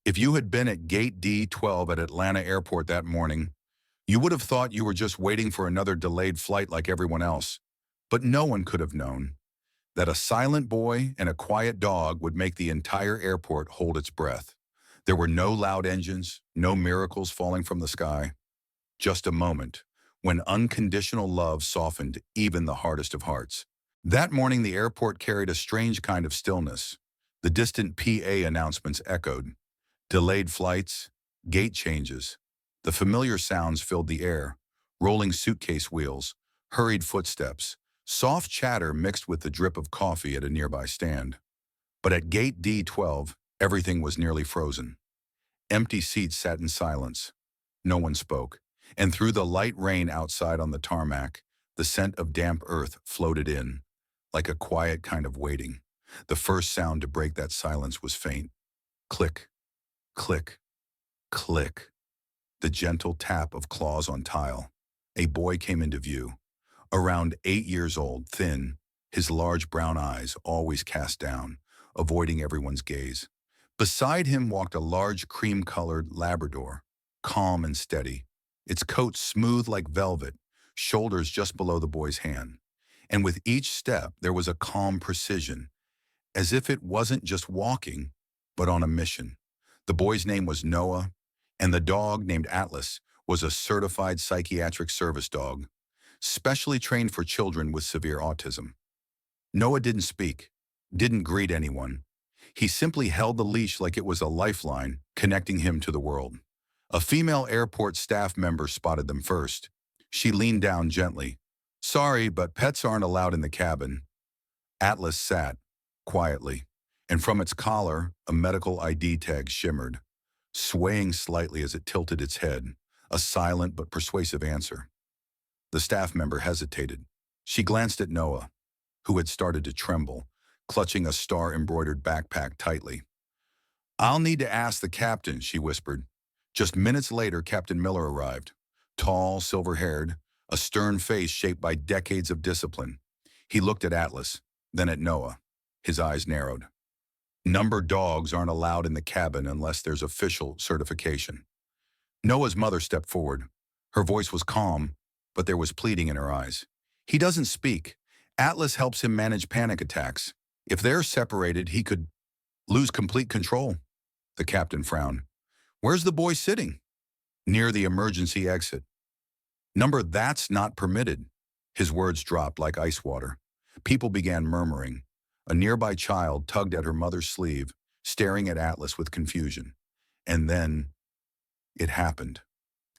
If you had been at Gate D12 at Atlanta Airport that morning, you would have thought you were just waiting for another delayed flight like everyone else. But no one could have known that a silent boy and a quiet dog would make the entire airport hold its breath. There were no loud engines, no miracles falling from the sky, just a moment when unconditional love softened even the hardest of hearts. That morning, the airport carried a strange kind of stillness. The distant PA announcements echoed. Delayed flights, gate changes. The familiar sounds filled the air. Rolling suitcase wheels, hurried footsteps, soft chatter mixed with the drip of coffee at a nearby stand. But at Gate D12, everything was nearly frozen. Empty seats sat in silence. No one spoke. And through the light rain outside on the tarmac, the scent of damp earth floated in, like a quiet kind of waiting. The first sound to break that silence was faint. Click, click, click. The gentle tap of claws on tile. A boy came into view. Around 8 years old, thin, his large brown eyes always cast down, avoiding everyone's gaze. Beside him walked a large cream-colored Labrador, calm and steady, its coat smooth like velvet, shoulders just below the boy's hand. And with each step, there was a calm precision, as if it wasn't just walking, but on a mission. The boy's name was Noah, and the dog, named Atlas, was a certified psychiatric service dog, specially trained for children with severe autism. Noah didn't speak, didn't greet anyone. He simply held the leash like it was a lifeline connecting him to the world. A female airport staff member spotted them first. She leaned down gently. "Sorry, but pets aren't allowed in the cabin." Atlas sat, quietly, and from its collar, a medical ID tag shimmered, swaying slightly as it tilted its head, a silent but persuasive answer. The staff member hesitated. She glanced at Noah, who had started to tremble, clutching a star-embroidered backpack tightly. "I'll need to ask the captain," she whispered. Just minutes later, Captain Miller arrived. Tall, silver-haired, a stern face shaped by decades of discipline. He looked at Atlas, then at Noah. His eyes narrowed. "Number dogs aren't allowed in the cabin unless there's official certification." Noah's mother stepped forward. Her voice was calm, but there was pleading in her eyes. "He doesn't speak. Atlas helps him manage panic attacks. If they're separated, he could lose complete control." The captain frowned. "Where's the boy sitting?" "Near the emergency exit." "Number, that's not permitted." His words dropped like ice water. People began murmuring. A nearby child tugged at her mother's sleeve, staring at Atlas with confusion. And then it happened.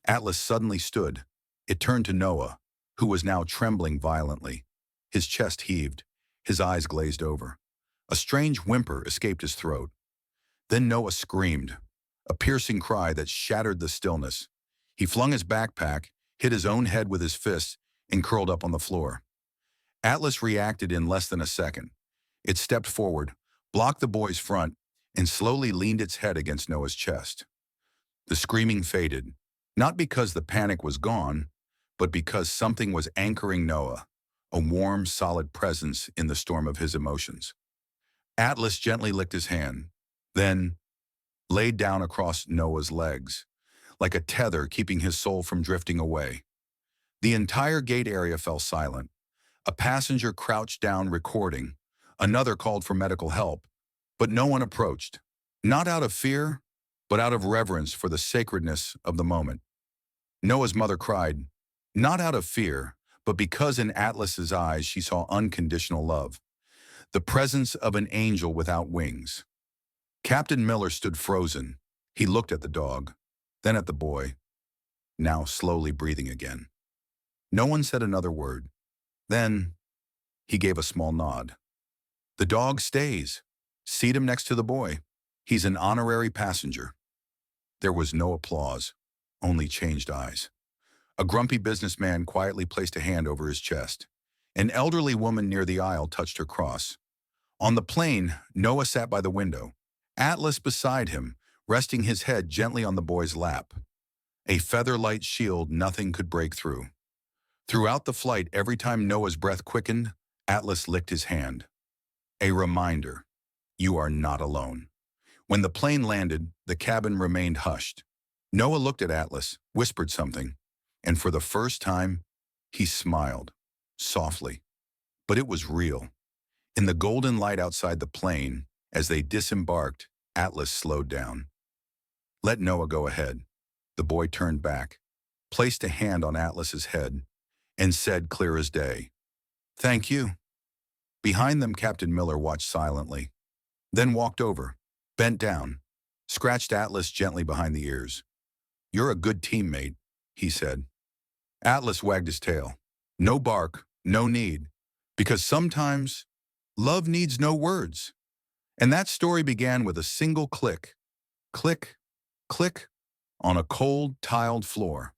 Atlas suddenly stood. It turned to Noah, who was now trembling violently. His chest heaved. His eyes glazed over. A strange whimper escaped his throat. Then Noah screamed, a piercing cry that shattered the stillness. He flung his backpack, hit his own head with his fist, and curled up on the floor. Atlas reacted in less than a second. It stepped forward, blocked the boy's front, and slowly leaned its head against Noah's chest. The screaming faded, not because the panic was gone, but because something was anchoring Noah, a warm, solid presence in the storm of his emotions. Atlas gently licked his hand, then laid down across Noah's legs, like a tether keeping his soul from drifting away. The entire gate area fell silent. A passenger crouched down recording. Another called for medical help, but no one approached. Not out of fear, but out of reverence for the sacredness of the moment. Noah's mother cried, not out of fear, but because in Atlas's eyes she saw unconditional love, the presence of an angel without wings. Captain Miller stood frozen. He looked at the dog, then at the boy, now slowly breathing again. No one said another word. Then he gave a small nod. "The dog stays. Seat him next to the boy. He's an honorary passenger." There was no applause, only changed eyes. A grumpy businessman quietly placed a hand over his chest. An elderly woman near the aisle touched her cross. On the plane, Noah sat by the window, Atlas beside him, resting his head gently on the boy's lap. A feather-light shield nothing could break through. Throughout the flight, every time Noah's breath quickened, Atlas licked his hand. A reminder, you are not alone. When the plane landed, the cabin remained hushed. Noah looked at Atlas, whispered something, and for the first time, he smiled, softly. But it was real. In the golden light outside the plane, as they disembarked, Atlas slowed down. Let Noah go ahead. The boy turned back, placed a hand on Atlas's head, and said clear as day, "Thank you." Behind them, Captain Miller watched silently, then walked over, bent down, scratched Atlas gently behind the ears. "You're a good teammate," he said. Atlas wagged his tail. "No bark, no need, because sometimes love needs no words." And that story began with a single click, click, click, on a cold, tiled floor.